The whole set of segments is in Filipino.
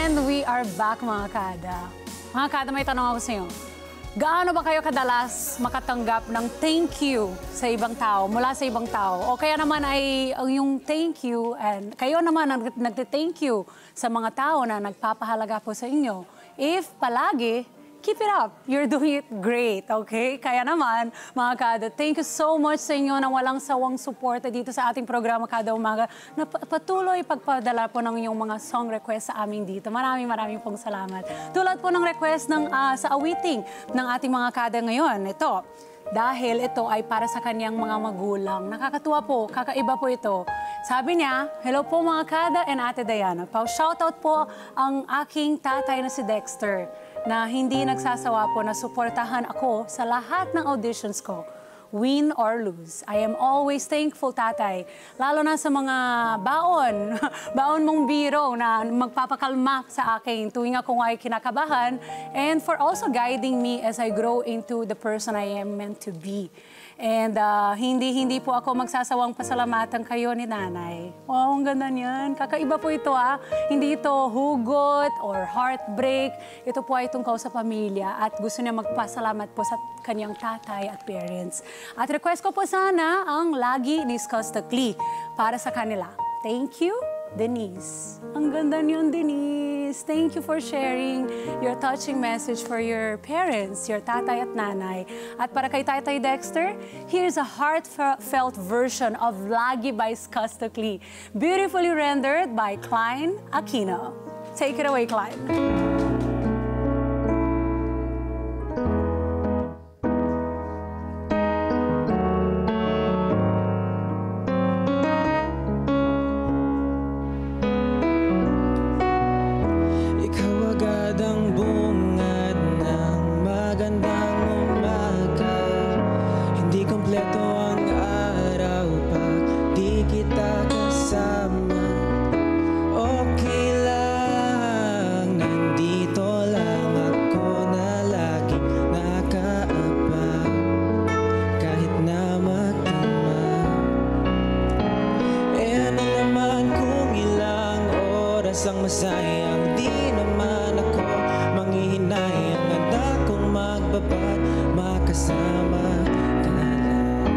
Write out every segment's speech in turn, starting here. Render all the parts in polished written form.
And we are back, mga kada. Mga kada, may tanong ako sa inyo. Gaano ba kayo kadalas makatanggap ng thank you sa ibang tao, mula sa ibang tao? O kaya naman ay yung thank you, and kayo naman ang nagte-thank you sa mga tao na nagpapahalaga po sa inyo. If palagi, keep it up. You're doing it great, okay? Kaya naman, mga kada, thank you so much sa inyo na walang sawang suporta dito sa ating programa Kada Umaga na patuloy pagpadala po ng inyong mga song request sa amin dito. Maraming pong salamat. Tulad po ng request ng, sa awiting ng ating mga kada ngayon. Ito, dahil ito ay para sa kanyang mga magulang. Nakakatuwa po, kakaiba po ito. Sabi niya, hello po mga kada and Ate Diana. Shoutout po ang aking tatay na si Dexter, na hindi nagsasawa po na suportahan ako sa lahat ng auditions ko, win or lose. I am always thankful, tatay. Lalo na sa mga baon, baon mong biro na magpapakalma sa akin tuwing ako ay kinakabahan, and for also guiding me as I grow into the person I am meant to be. And hindi po ako magsasawang pasalamatan kayo ni nanay. Wow, ang ganda niyan. Kakaiba po ito Hindi ito hugot or heartbreak. Ito po ay tungkol sa pamilya at gusto niya magpasalamat po sa kanyang tatay at parents. At request ko po sana ang Lagi ni Skostakli para sa kanila. Thank you, Denise. Ang ganda niyon, Denise. Thank you for sharing your touching message for your parents, your tatay at nanay. At para kay Tatay Dexter, here's a heartfelt version of Lagi by Skostakli, beautifully rendered by Klein Aquino. Take it away, Klein. Ang masayang di naman ako manghihinayang, handa kong magbabad, makasama ka lang.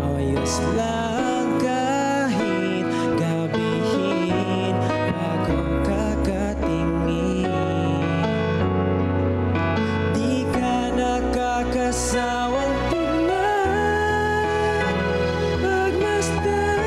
Ayos lang kahit gabihin bago kakatingin. Di ka nakakasawang tingnan, pagmasdan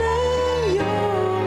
ang iyong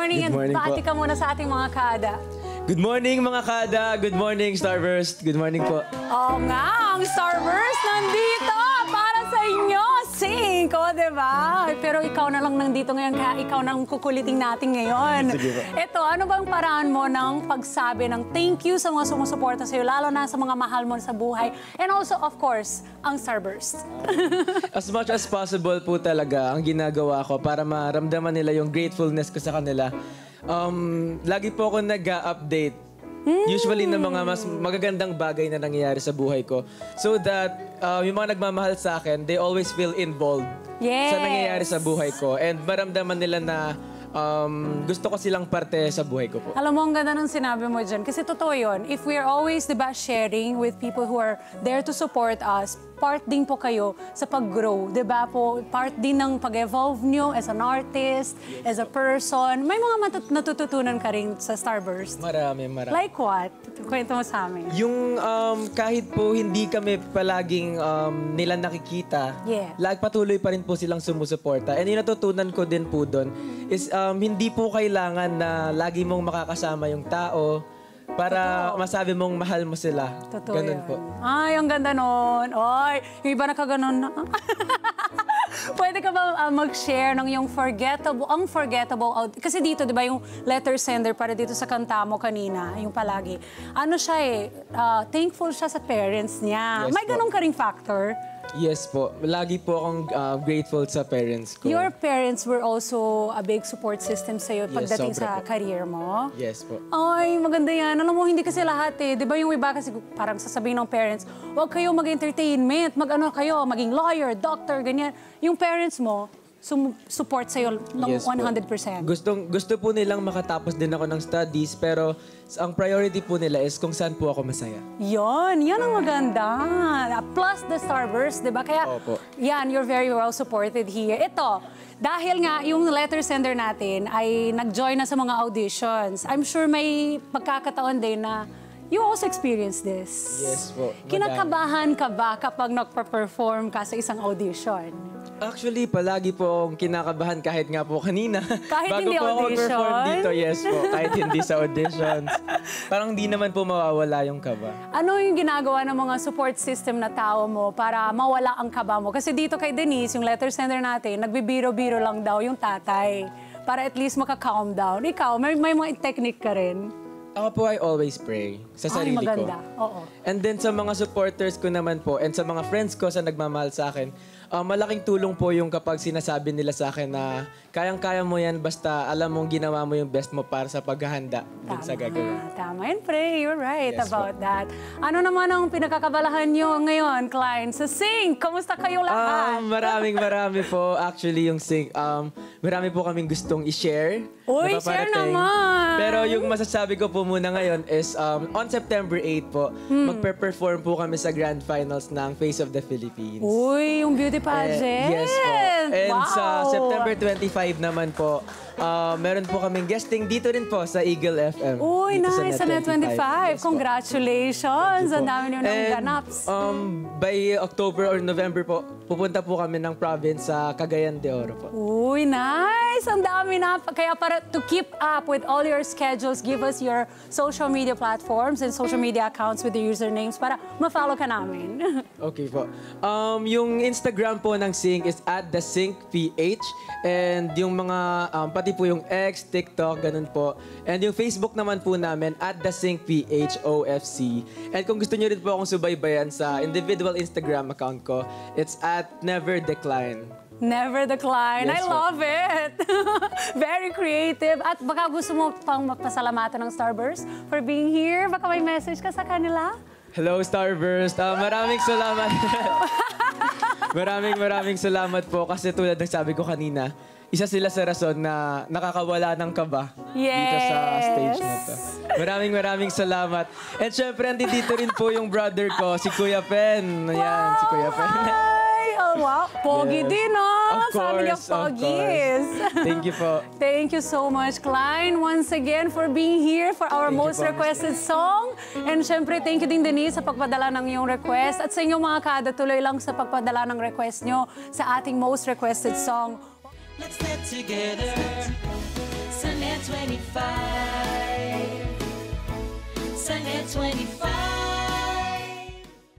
morning. Good morning And bati po. ka muna sa ating mga kada. Good morning mga kada! Good morning Starburst! Good morning po. Oo nga, ang Starburst nandito para sa inyo. Sing ko, diba? Pero ikaw na lang nandito ngayon, kaya ikaw nang kukuliting natin ngayon. Sige po. Ito, ano bang paraan mo ng pagsabi ng thank you sa mga sumusuporta sa'yo, lalo na sa mga mahal mo sa buhay, and also, of course, ang Starburst. As much as possible po talaga ang ginagawa ko para maramdaman nila yung gratefulness ko sa kanila. Lagi po ako nag-update. Usually ng mga mas magagandang bagay na nangyayari sa buhay ko. So that yung mga nagmamahal sa akin, they always feel involved Yes. sa nangyayari sa buhay ko. And maramdaman nila na gusto ko silang parte sa buhay ko po. Alam mo, ang ganda ng sinabi mo dyan. Kasi totoo yun. If we're always, diba, sharing with people who are there to support us, part din po kayo sa pag-grow. Diba po? Part din ng pag-evolve nyo as an artist, as a person. May mga natututunan ka rin sa Starburst. Marami. Like what? Kwento mo sa amin. Yung kahit po hindi kami palaging nila nakikita, Yeah. patuloy pa rin po silang sumusuporta. And yung natutunan ko din po doon is hindi po kailangan na lagi mong makakasama yung tao para masabi mong mahal mo sila. Totoo Ganun yun. po. Ay, ang ganda nun. Ay, yung iba nakaganon na. Pwede ka ba mag-share ng yung unforgettable, kasi dito, di ba, yung letter sender para dito sa kanta mo kanina, yung palagi. Ano siya thankful siya sa parents niya. Yes May po. ganun ka ring factor. Yes po. Lagi po akong grateful sa parents ko. Your parents were also a big support system sa'yo pagdating sobra sa po. career mo. Yes po. Ay, maganda yan. Alam mo, hindi kasi lahat eh. Di ba yung iba kasi parang sasabihin ng parents, huwag kayo mag-entertainment, mag-ano kayo, maging lawyer, doctor, ganyan. Yung parents mo, support sa'yo ng Yes po. 100%. Gusto po nilang makatapos din ako ng studies, pero ang priority po nila is kung saan po ako masaya. Yan ang maganda. Plus the Starburst, di ba? Kaya, Opo. yan, you're very well supported here. Ito, dahil nga yung letter sender natin ay nag-join na sa mga auditions, I'm sure may pagkakataon din na you also experience this. Yes po. Kinakabahan ka ba kapag nagpa-perform ka sa isang audition? Actually, palagi po akong kinakabahan kahit nga po kanina. Kahit Bago hindi po ako audition? mag-perform dito, yes po. Kahit hindi sa auditions. Parang di naman po mawawala yung kaba. Ano yung ginagawa ng mga support system na tao mo para mawala ang kaba mo? Kasi dito kay Denise, yung letter sender natin, nagbibiro-biro lang daw yung tatay para at least maka-calm down. Ikaw, may mga technique ka rin? Ako po, I always pray sa sarili Ay, maganda. ko. Oo. And then sa mga supporters ko naman po and sa mga friends ko sa nagmamahal sa akin, malaking tulong po yung kapag sinasabi nila sa akin na kayang-kaya mo yan basta alam mong ginawa mo yung best mo para sa paghahanda dun sa gagawin. Tama yun, Pre. You're right Yes, about that. Ano naman ang pinakakabalahan nyo ngayon, Klein? Sa Sing, kamusta kayo lahat? Marami po. Actually, yung sing, marami po kaming gustong i-share. Uy, na share paparating. naman! Pero yung masasabi ko po muna ngayon is on September 8 po, magpe-perform po kami sa Grand Finals ng Face of the Philippines. Uy, yung beauty pageant! Yes po. And wow. sa September 25 naman po, meron po kaming guesting dito rin po sa Eagle FM. Uy, dito nice. Sa Net 25. Yes po. Congratulations. Ang dami nyo ng And, ganaps. by October or November po, pupunta po kami ng province sa Cagayan de Oro po. Uy, nice! Ang dami na. Kaya para to keep up with all your schedules, give us your social media platforms and social media accounts with the usernames para ma-follow ka namin. Okay po. Yung Instagram po ng Sync is @thesyncph and yung mga pati po yung X, TikTok, ganun po. And yung Facebook naman po namin @thesyncphofc. And kung gusto niyo rin po akong subaybayan sa individual Instagram account ko, it's @neverdecline. Never decline. I Yes, po. love it. Very creative. At baka gusto mo pang magpasalamatan ng Starburst for being here. Baka may message ka sa kanila? Hello, Starburst. Maraming salamat. maraming salamat po kasi tulad ng sabi ko kanina, isa sila sa rason na nakakawala ng kaba dito sa stage na to. Maraming salamat. And syempre, dito rin po yung brother ko, si Kuya Pen. Ayan, si Kuya Pen. Ay, oh, wow. Pogi Yes. din, oh. Of Family of course, of Poggies. Thank you po. Thank you so much, Klein, once again for being here for our Thank you most po, requested song. And syempre, thank you din, Denise, sa pagpadala ng iyong request. At sa inyong mga kada, tuloy lang sa pagpadala ng request nyo sa ating most requested song. Let's get together. Sa Net 25. Sa Net 25.